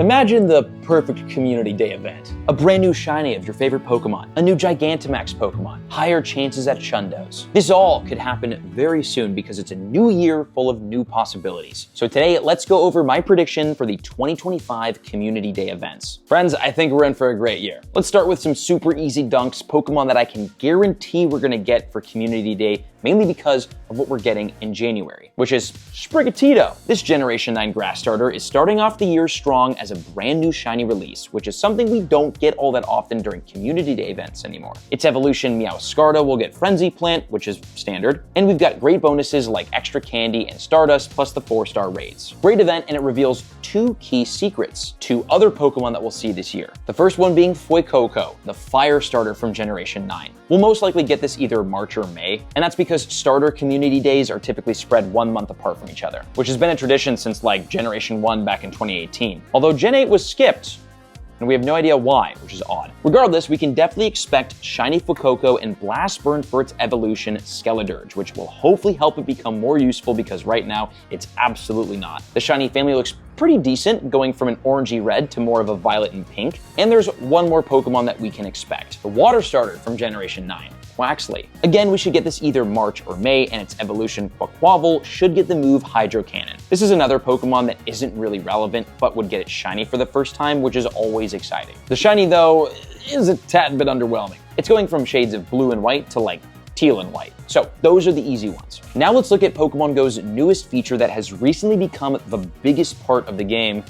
Imagine the perfect Community Day event. A brand new shiny of your favorite Pokemon, a new Gigantamax Pokemon, higher chances at Shundos. This all could happen very soon because it's a new year full of new possibilities. So today, let's go over my prediction for the 2025 Community Day events. Friends, I think we're in for a great year. Let's start with some super easy dunks, Pokemon that I can guarantee we're gonna get for Community Day, mainly because of what we're getting in January, which is Sprigatito. This Generation 9 grass starter is starting off the year strong as a brand new shiny release, which is something we don't get all that often during Community Day events anymore. Its evolution Meowscarada will get Frenzy Plant, which is standard, and we've got great bonuses like extra candy and Stardust plus the 4-star raids. Great event, and it reveals two key secrets, two other Pokemon that we'll see this year. The first one being Fuecoco, the fire starter from Generation 9. We'll most likely get this either March or May, and that's because starter Community Days are typically spread 1 month apart from each other, which has been a tradition since like Generation 1 back in 2018. Although Gen 8 was skipped, and we have no idea why, which is odd. Regardless, we can definitely expect shiny Fuecoco and Blast Burn for its evolution Skeledirge, which will hopefully help it become more useful because right now it's absolutely not. The shiny family looks pretty decent, going from an orangey red to more of a violet and pink. And there's one more Pokemon that we can expect, the water starter from Generation 9. Waxley. Again, we should get this either March or May, and its evolution Quaquaval should get the move Hydro Cannon. This is another Pokemon that isn't really relevant, but would get it shiny for the first time, which is always exciting. The shiny, though, is a tad bit underwhelming. It's going from shades of blue and white to like teal and white. So those are the easy ones. Now let's look at Pokemon Go's newest feature that has recently become the biggest part of the game.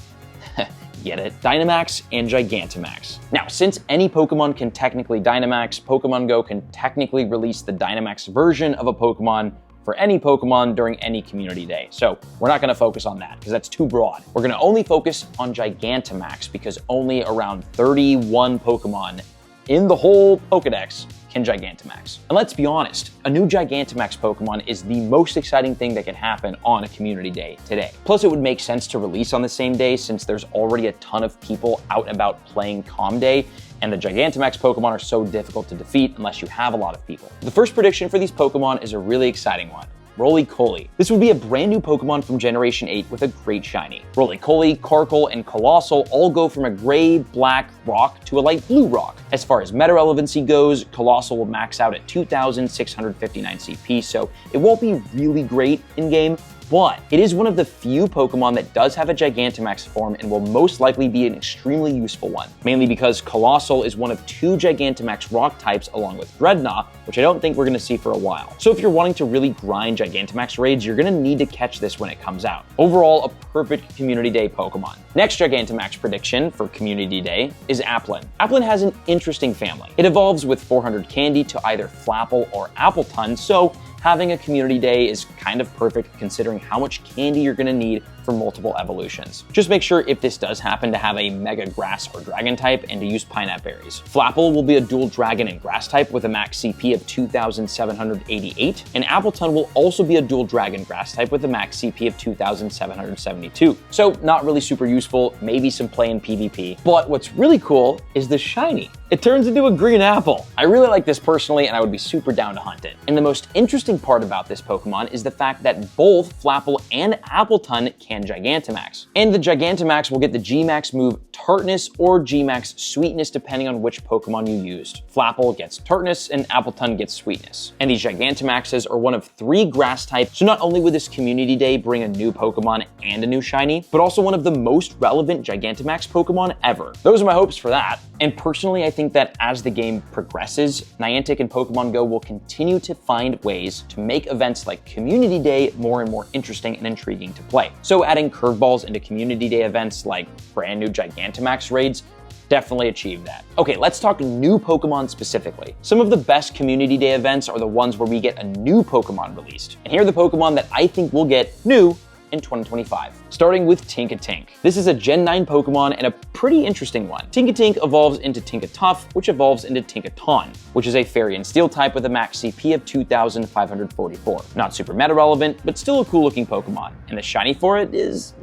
Get it? Dynamax and Gigantamax. Now, since any Pokemon can technically Dynamax, Pokemon Go can technically release the Dynamax version of a Pokemon for any Pokemon during any Community Day. So we're not gonna focus on that because that's too broad. We're gonna only focus on Gigantamax because only around 31 Pokemon in the whole Pokedex can Gigantamax. And let's be honest, a new Gigantamax Pokemon is the most exciting thing that can happen on a Community Day today. Plus, it would make sense to release on the same day since there's already a ton of people out and about playing Com Day, and the Gigantamax Pokemon are so difficult to defeat unless you have a lot of people. The first prediction for these Pokemon is a really exciting one. Roly-Poly. This would be a brand new Pokemon from Generation 8 with a great shiny. Roly-Poly, Carkle, and Colossal all go from a gray-black rock to a light blue rock. As far as meta relevancy goes, Colossal will max out at 2,659 CP, so it won't be really great in-game, but it is one of the few Pokemon that does have a Gigantamax form and will most likely be an extremely useful one, mainly because Colossal is one of 2 Gigantamax rock types along with Dreadnought, which I don't think we're gonna see for a while. So if you're wanting to really grind Gigantamax raids, you're gonna need to catch this when it comes out. Overall, a perfect Community Day Pokemon. Next Gigantamax prediction for Community Day is Applin. Applin has an interesting family. It evolves with 400 candy to either Flapple or Appletun, so having a Community Day is kind of perfect considering how much candy you're gonna need for multiple evolutions. Just make sure if this does happen to have a Mega Grass or Dragon type and to use Pineapple Berries. Flapple will be a dual Dragon and Grass type with a max CP of 2,788, and Appletun will also be a dual Dragon Grass type with a max CP of 2,772. So not really super useful, maybe some play in PvP. But what's really cool is the shiny. It turns into a green apple. I really like this personally, and I would be super down to hunt it. And the most interesting part about this Pokemon is the fact that both Flapple and Appletun can Gigantamax. And the Gigantamax will get the G-Max move Tartness or G-Max Sweetness depending on which Pokemon you used. Flapple gets Tartness and Appletun gets Sweetness. And these Gigantamaxes are one of 3 grass types, so not only would this Community Day bring a new Pokemon and a new shiny, but also one of the most relevant Gigantamax Pokemon ever. Those are my hopes for that. And personally, I think that as the game progresses, Niantic and Pokemon Go will continue to find ways to make events like Community Day more and more interesting and intriguing to play. So adding curveballs into Community Day events like brand new Gigantamax raids definitely achieved that. Okay, let's talk new Pokemon specifically. Some of the best Community Day events are the ones where we get a new Pokemon released. And here are the Pokemon that I think will get new in 2025. Starting with Tinkatink. This is a Gen 9 Pokemon and a pretty interesting one. Tinkatink evolves into Tinkatuff, which evolves into Tinkaton, which is a Fairy and Steel type with a max CP of 2,544. Not super meta relevant, but still a cool looking Pokemon. And the shiny for it is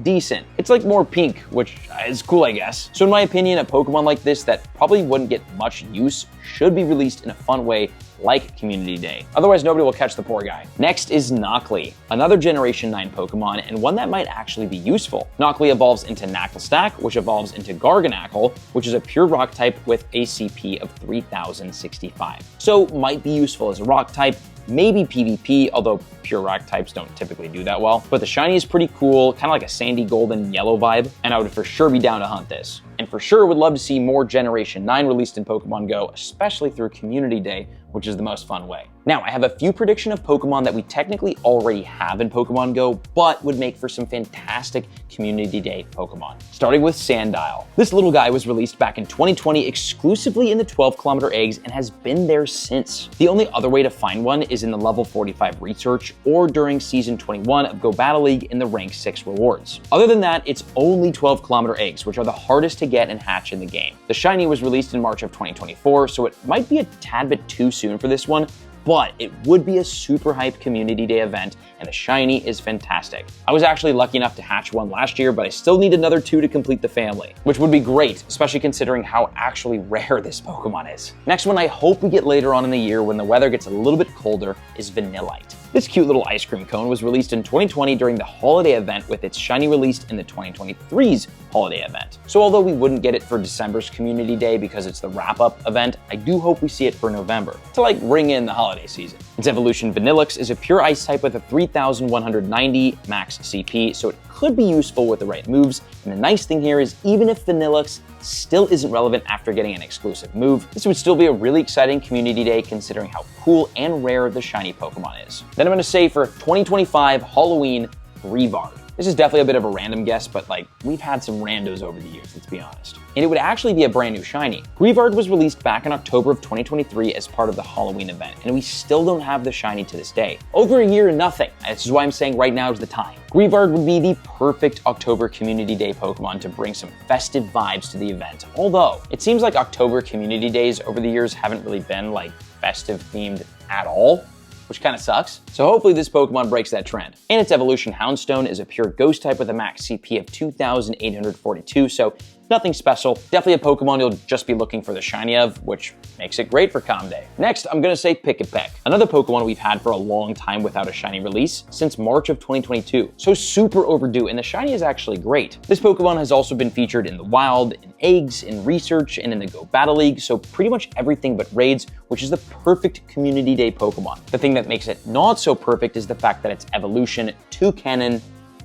decent. It's like more pink, which is cool, I guess. So in my opinion, a Pokemon like this that probably wouldn't get much use should be released in a fun way like Community Day. Otherwise, nobody will catch the poor guy. Next is Knockley, another Generation 9 Pokemon, and one that might actually be useful. Knockley evolves into Knacklestack, which evolves into Garganacl, which is a pure rock type with a CP of 3065. So might be useful as a rock type, maybe PvP, although pure rock types don't typically do that well. But the shiny is pretty cool, kind of like a sandy golden yellow vibe, and I would for sure be down to hunt this. And for sure would love to see more Generation 9 released in Pokemon Go, especially through Community Day, which is the most fun way. Now, I have a few prediction of Pokemon that we technically already have in Pokemon Go, but would make for some fantastic Community Day Pokemon. Starting with Sandile. This little guy was released back in 2020 exclusively in the 12-kilometer eggs and has been there since. The only other way to find one is in the level 45 research or during season 21 of Go Battle League in the rank 6 rewards. Other than that, it's only 12-kilometer eggs, which are the hardest to get and hatch in the game. The shiny was released in March of 2024, so it might be a tad bit too soon for this one, but it would be a super hype Community Day event, and the shiny is fantastic. I was actually lucky enough to hatch one last year, but I still need another 2 to complete the family, which would be great, especially considering how actually rare this Pokemon is. Next one I hope we get later on in the year when the weather gets a little bit colder is Vanillite. This cute little ice cream cone was released in 2020 during the holiday event, with its shiny released in the 2023's holiday event. So although we wouldn't get it for December's Community Day because it's the wrap-up event, I do hope we see it for November to like ring in the holiday season. Its evolution Vanillix is a pure ice type with a 3190 max CP, so it could be useful with the right moves. And the nice thing here is even if Vanillix still isn't relevant after getting an exclusive move, this would still be a really exciting Community Day considering how cool and rare the shiny Pokemon is. Then I'm going to say for 2025 Halloween, Greavard. This is definitely a bit of a random guess, but like, we've had some randos over the years, let's be honest. And it would actually be a brand new shiny. Greavard was released back in October of 2023 as part of the Halloween event, and we still don't have the shiny to this day. Over a year and nothing. This is why I'm saying right now is the time. Greavard would be the perfect October Community Day Pokemon to bring some festive vibes to the event. Although, it seems like October Community Days over the years haven't really been like festive themed at all, which kind of sucks. So hopefully this Pokemon breaks that trend. And its evolution Houndstone is a pure ghost type with a max CP of 2842, so nothing special. Definitely a Pokemon you'll just be looking for the shiny of, which makes it great for Com Day. Next, I'm gonna say Pick-a-Peck, another Pokemon we've had for a long time without a shiny release since March of 2022. So super overdue, and the shiny is actually great. This Pokemon has also been featured in the wild, in eggs, in research, and in the Go Battle League, so pretty much everything but raids, which is the perfect Community Day Pokemon. The thing that makes it not so perfect is the fact that its evolution to Cannon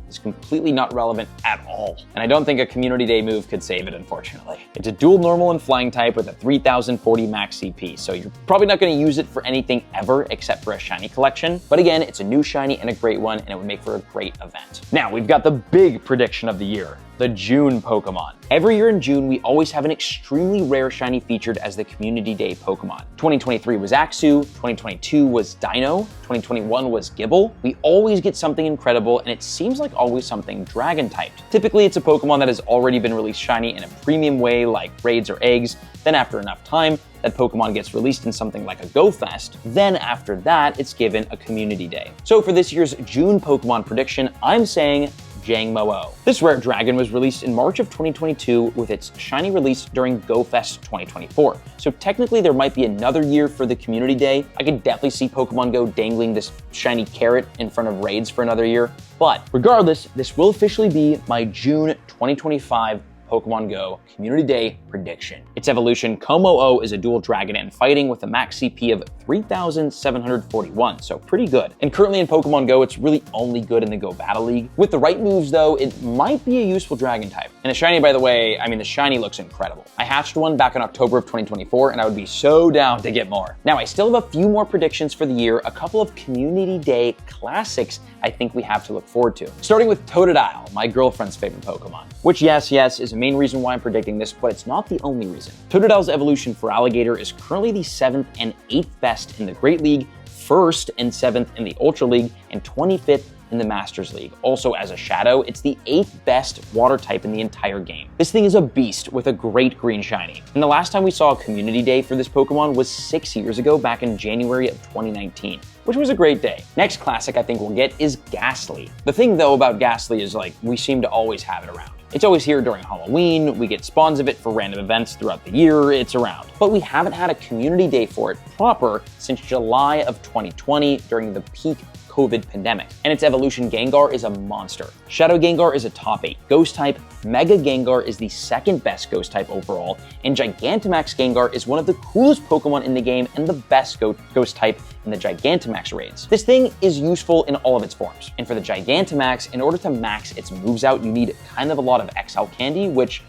is completely not relevant at all. And I don't think a Community Day move could save it, unfortunately. It's a dual normal and flying type with a 3040 max CP, so you're probably not gonna use it for anything ever except for a shiny collection. But again, it's a new shiny and a great one, and it would make for a great event. Now, we've got the big prediction of the year, the June Pokemon. Every year in June, we always have an extremely rare shiny featured as the Community Day Pokemon. 2023 was Axew, 2022 was Dino, 2021 was Gibble. We always get something incredible, and it seems like always something dragon-typed. Typically, it's a Pokemon that has already been released shiny in a premium way like raids or eggs. Then after enough time, that Pokemon gets released in something like a Go Fest. Then after that, it's given a Community Day. So for this year's June Pokemon prediction, I'm saying Jangmo-O. This rare dragon was released in March of 2022 with its shiny release during Go Fest 2024. So technically there might be another year for the Community Day. I could definitely see Pokemon Go dangling this shiny carrot in front of raids for another year. But regardless, this will officially be my June 2025 Pokemon Go Community Day prediction. Its evolution, Como-O, is a dual dragon and fighting with a max CP of 3741, so pretty good. And currently in Pokemon Go, it's really only good in the Go Battle League. With the right moves though, it might be a useful dragon type. And the shiny, by the way, the shiny looks incredible. I hatched one back in October of 2024, and I would be so down to get more. Now, I still have a few more predictions for the year, a couple of Community Day classics I think we have to look forward to. Starting with Totodile, my girlfriend's favorite Pokemon, which yes, is a main reason why I'm predicting this, but it's not the only reason. Totodile's evolution for Alligator is currently the 7th and 8th best in the Great League, 1st and 7th in the Ultra League, and 25th in the Masters League. Also, as a Shadow, it's the 8th best water type in the entire game. This thing is a beast with a great green shiny. And the last time we saw a Community Day for this Pokemon was 6 years ago, back in January of 2019. Which was a great day. Next classic I think we'll get is Ghastly. The thing though about Ghastly is we seem to always have it around. It's always here during Halloween, we get spawns of it for random events throughout the year, it's around. But we haven't had a community day for it proper since July of 2020 during the peak COVID pandemic, and its evolution Gengar is a monster. Shadow Gengar is a top 8 ghost type, Mega Gengar is the second best ghost type overall, and Gigantamax Gengar is one of the coolest Pokemon in the game and the best ghost type in the Gigantamax raids. This thing is useful in all of its forms, and for the Gigantamax, in order to max its moves out, you need kind of a lot of XL candy, which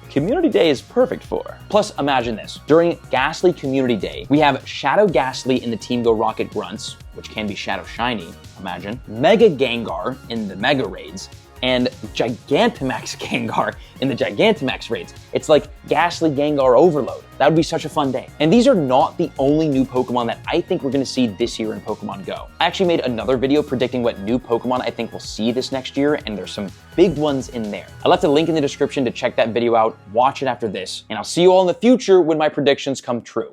Community Day is perfect for. Plus, imagine this. During Ghastly Community Day, we have Shadow Ghastly in the Team Go Rocket Grunts, which can be Shadow Shiny, imagine, Mega Gengar in the Mega Raids, and Gigantamax Gengar in the Gigantamax raids. It's like Ghastly Gengar overload. That would be such a fun day. And these are not the only new Pokemon that I think we're gonna see this year in Pokemon Go. I actually made another video predicting what new Pokemon I think we'll see this next year, and there's some big ones in there. I left a link in the description to check that video out, watch it after this, and I'll see you all in the future when my predictions come true.